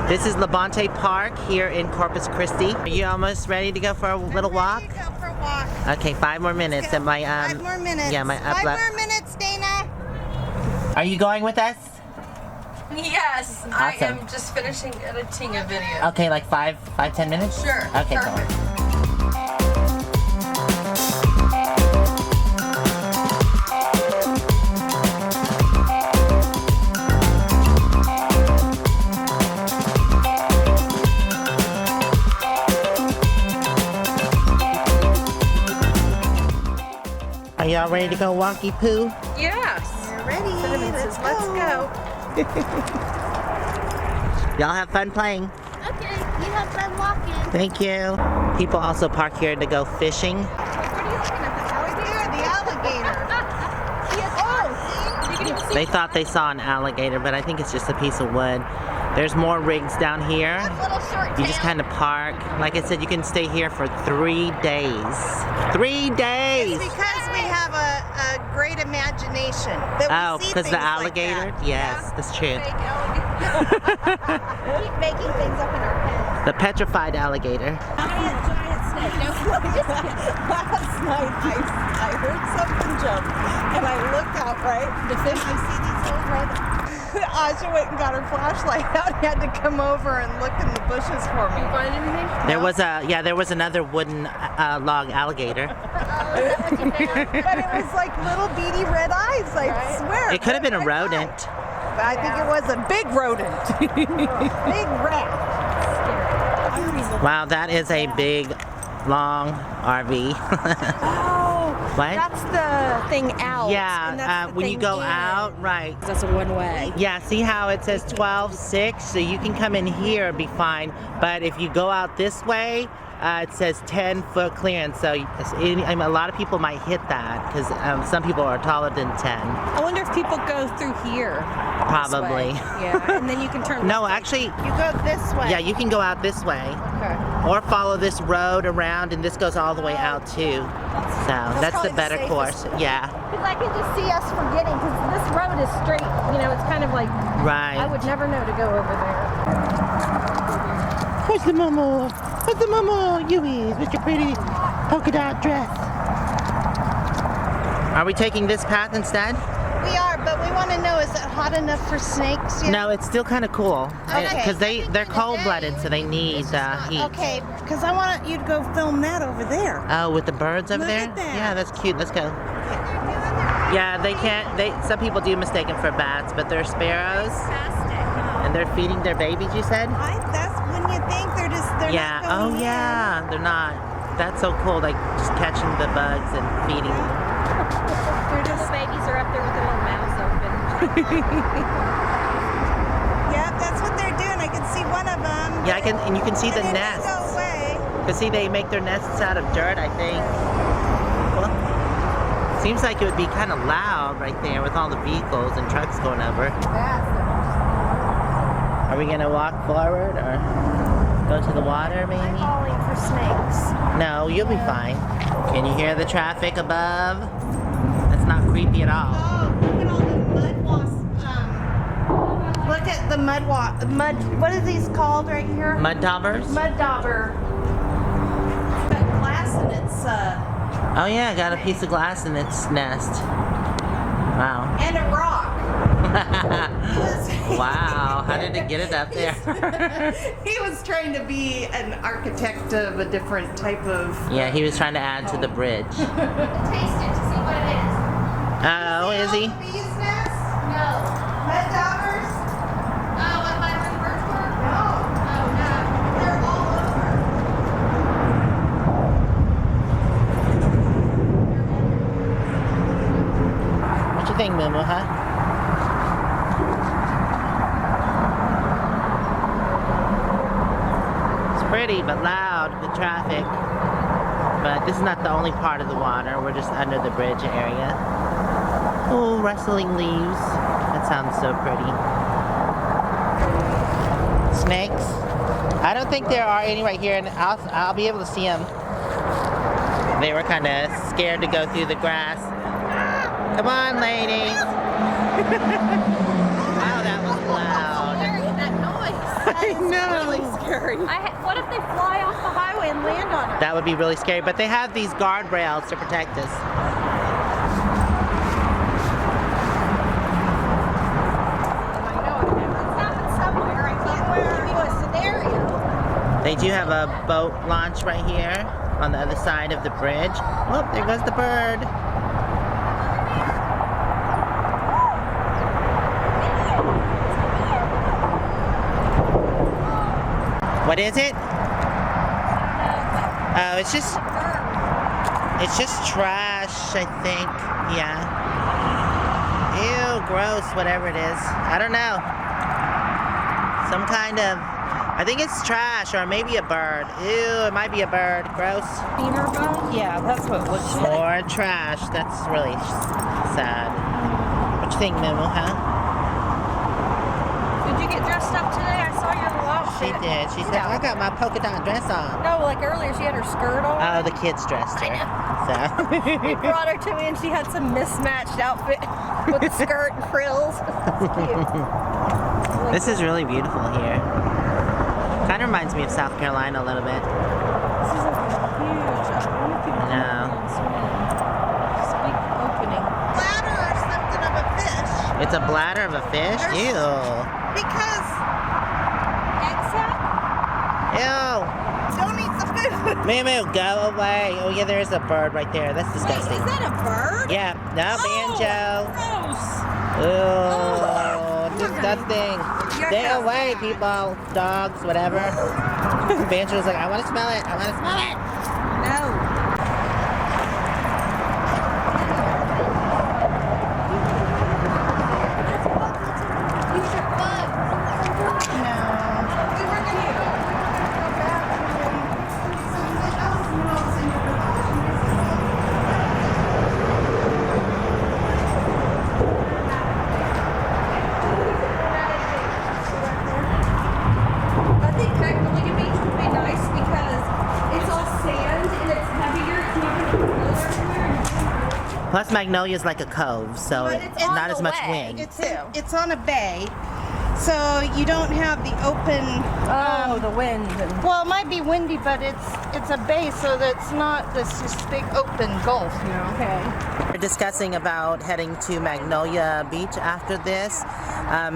This is Labonte Park here in Corpus Christi. Are you almost ready to go for a little walk? Ready to go for a walk. Okay, 5 more minutes. And my 5 more minutes. Yeah, my 5 more minutes, Dana. Are you going with us? Yes, Awesome. I am just finishing editing a video. Okay, like 5-10 minutes? Sure. Okay, perfect. cool. Are y'all ready to go wonky poo? Yes. We're ready. Cinnamon says, let's go. Y'all have fun playing. Okay, you have fun walking. Thank you. People also park here to go fishing. What are you looking at? The alligator. You can even see They thought they saw an alligator, but I think it's just a piece of wood. There's more rigs down here. Little short You just kind of park. Like I said, you can stay here for 3 days. 3 days! Because we have a great imagination. That Oh, we see because the things like alligator? that. Yes, that's true. Fake alligator. we keep making things up in our heads. The petrified alligator. Giant snake. Last night I heard something jump and I looked out, right? The fish, I see these little red. Asha went and got her flashlight out and had to come over and look in the bushes for me. Find anything? There was another wooden log alligator. But it was like little beady red eyes, I swear. It could have been a rodent. But I think it was a big rodent. Big rat. Wow, that is a big, long RV. Oh, What? that's the thing out. and Yeah, that's the when you thing go in. out, right. That's a one way. Yeah, see how it says 12-6? So you can come in here and be fine. But if you go out this way, it says 10-foot clearance. So a lot of people might hit that because some people are taller than 10. I wonder if people go through here. this Probably. way. Yeah, and then you can turn No, left. actually, You go this way. yeah, you can go out this way. Okay. Or follow this road around, and this goes all the way out too. So that's the probably the better course. safest Yeah, Because I can just see us forgetting, because this road is straight. You know, it's kind of like, I right. would never know to go over there. Where's the Moo-moo? Where's the Moo-moo? You is with your pretty polka dot dress. Are we taking this path instead? We are, but we want to know, is it hot enough for snakes yet? No, it's still kind of cool Okay. because they're cold-blooded, so they need heat. Okay, because I want you to go film that over there. Oh, with the birds over Look there? at that. Yeah, that's cute. Let's go. Yeah, they can't. Some people do mistake them for bats, but they're sparrows, and they're feeding their babies. You said? That's when you think they're Yeah. not going Oh, in. yeah. They're not. That's so cool. Like just catching the bugs and feeding them. They're just babies are up there with their little mouths open. Yep, that's what they're doing. I can see one of them. Yeah, and you can see the and then nests. they go away. Cause see, they make their nests out of dirt, I think. Well, seems like it would be kind of loud right there with all the vehicles and trucks going over. Are we gonna walk forward or go to the water, maybe? Falling for snakes. No, you'll be fine. Can you hear the traffic above? That's not creepy at all. Oh, look at all the mud wasps. Look at the mud. What are these called right here? Mud daubers? Mud dauber. Got glass in its Oh yeah, got a piece of glass in its nest. Wow. and a rock. Wow, how did it get it up there? He was trying to be an architect of a different type of. Yeah, he was trying to add to the bridge. Taste it to see what it is. Oh, is he? Bees nests? No. Mud daubers? Oh, what my birds were? No. Oh, no. They're all over. What you think, Moo-moo, huh? It's pretty but loud, the traffic. But this is not the only part of the water. We're just under the bridge area. Oh, rustling leaves. That sounds so pretty. Snakes? I don't think there are any right here, and I'll be able to see them. They were kind of scared to go through the grass. Come on, ladies. Wow, that was loud. That noise. know. Scary. What if they fly off the highway and land on us? That would be really scary, but they have these guardrails to protect us. I know it happens somewhere. I can't give you a scenario. They do have a boat launch right here on the other side of the bridge. Oh, there goes the bird. What is it? Oh, it's just trash, I think. Yeah. Ew, gross, whatever it is. I don't know. Some kind of, I think it's trash or maybe a bird. Ew, it might be a bird. Gross. Beaver bone? Yeah, that's what it looks like. More trash. That's really sad. What you think, Moo-moo, huh? Did you get dressed up today? I saw your little She outfit. did. She said, I got my polka dot dress on. No, like earlier she had her skirt on. Oh, the kids dressed her. So. He brought her to me and she had some mismatched outfit with the skirt and frills. It's cute. This is really beautiful here. Kind of reminds me of South Carolina a little bit. This is huge. I wonder if you I know. This big opening. Bladder or something of a fish. It's a bladder of a fish? Ew. Because Egg sack? Ew. don't eat the food. Moo-moo, go away. Oh yeah, there is a bird right there. That's Wait, disgusting. is that a bird? Yeah, no, banjo. Gross. Ew, disgusting. Stay away, people, dogs, whatever. Banjo's like, I want to smell it. I want to smell it. No. I think Magnolia Beach would be nice because it's all sand and it's heavier. It's not going to float everywhere. Plus, Magnolia's like a cove, so But it's on not the as much way. wind. It's on a bay, so you don't have the open. Oh, the wind. And Well, it might be windy, but it's a bay, so that's not this big open gulf, you know. okay. We're discussing about heading to Magnolia Beach after this.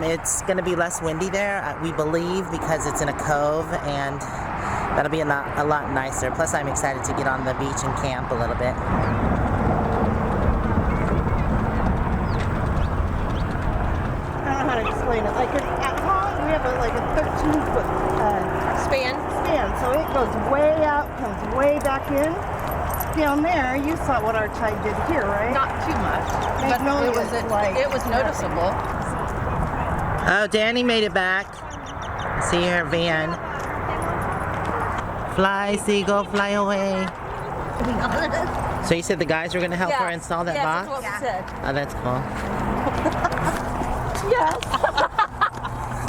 It's going to be less windy there, we believe, because it's in a cove, and that'll be a lot nicer. Plus, I'm excited to get on the beach and camp a little bit. I don't know how to explain it. Like at home, we have like a 13-foot Span. span, so it goes way out, comes way back in. Down there, you saw what our tide did here, right? Not too much, but Magnolia it was noticeable. Oh, Danny made it back. See her van. Fly, seagull, fly away. So you said the guys were going to help her install that box? That's what we said. Oh, that's cool.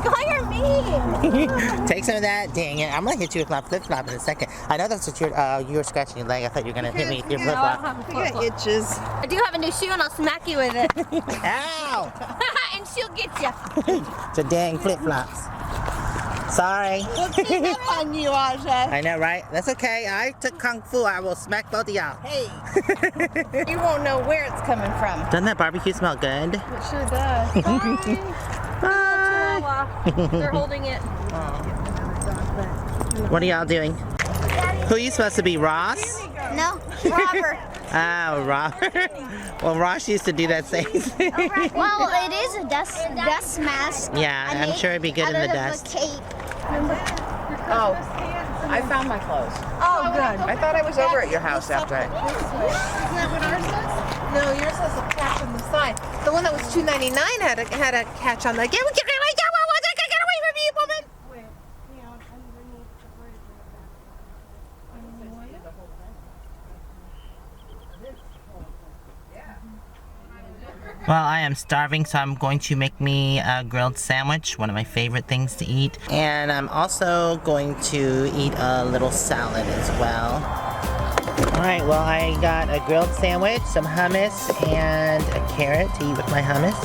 Why are mean? Take some of that. Dang it. I'm going to hit you with my flip-flop in a second. I know that's what you were scratching your leg. I thought you were going to hit me with your flip-flop. I got itches. I do have a new shoe and I'll smack you with it. Ow! And she'll get you. It's a dang flip-flops. Sorry. On you, Aja. I know, right? That's okay. I took Kung Fu. I will smack both of y'all. Hey, you won't know where it's coming from. Doesn't that barbecue smell good? It sure does. Bye. They're holding it. What are y'all doing? Who are you supposed to be, Ross? No, Robert. Oh, Robert. Well, Ross used to do that same thing. Well, it is a dust mask. Yeah, I I'm made sure it'd be good in the out of dust. A cape. Oh, I found my clothes. Oh, good. I thought I was over at your house after I. Isn't that what ours says? No, yours has a catch on the side. The one that was $2.99 had a catch on the. Get away from me, woman! Well, I am starving, so I'm going to make me a grilled sandwich, one of my favorite things to eat. And I'm also going to eat a little salad as well. Alright, well, I got a grilled sandwich, some hummus, and a carrot to eat with my hummus.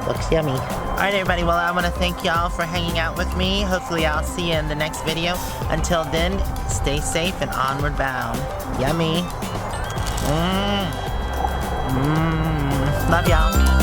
Looks yummy. Alright everybody, well I want to thank y'all for hanging out with me. Hopefully I'll see you in the next video. Until then, stay safe and onward bound. Yummy. Love y'all.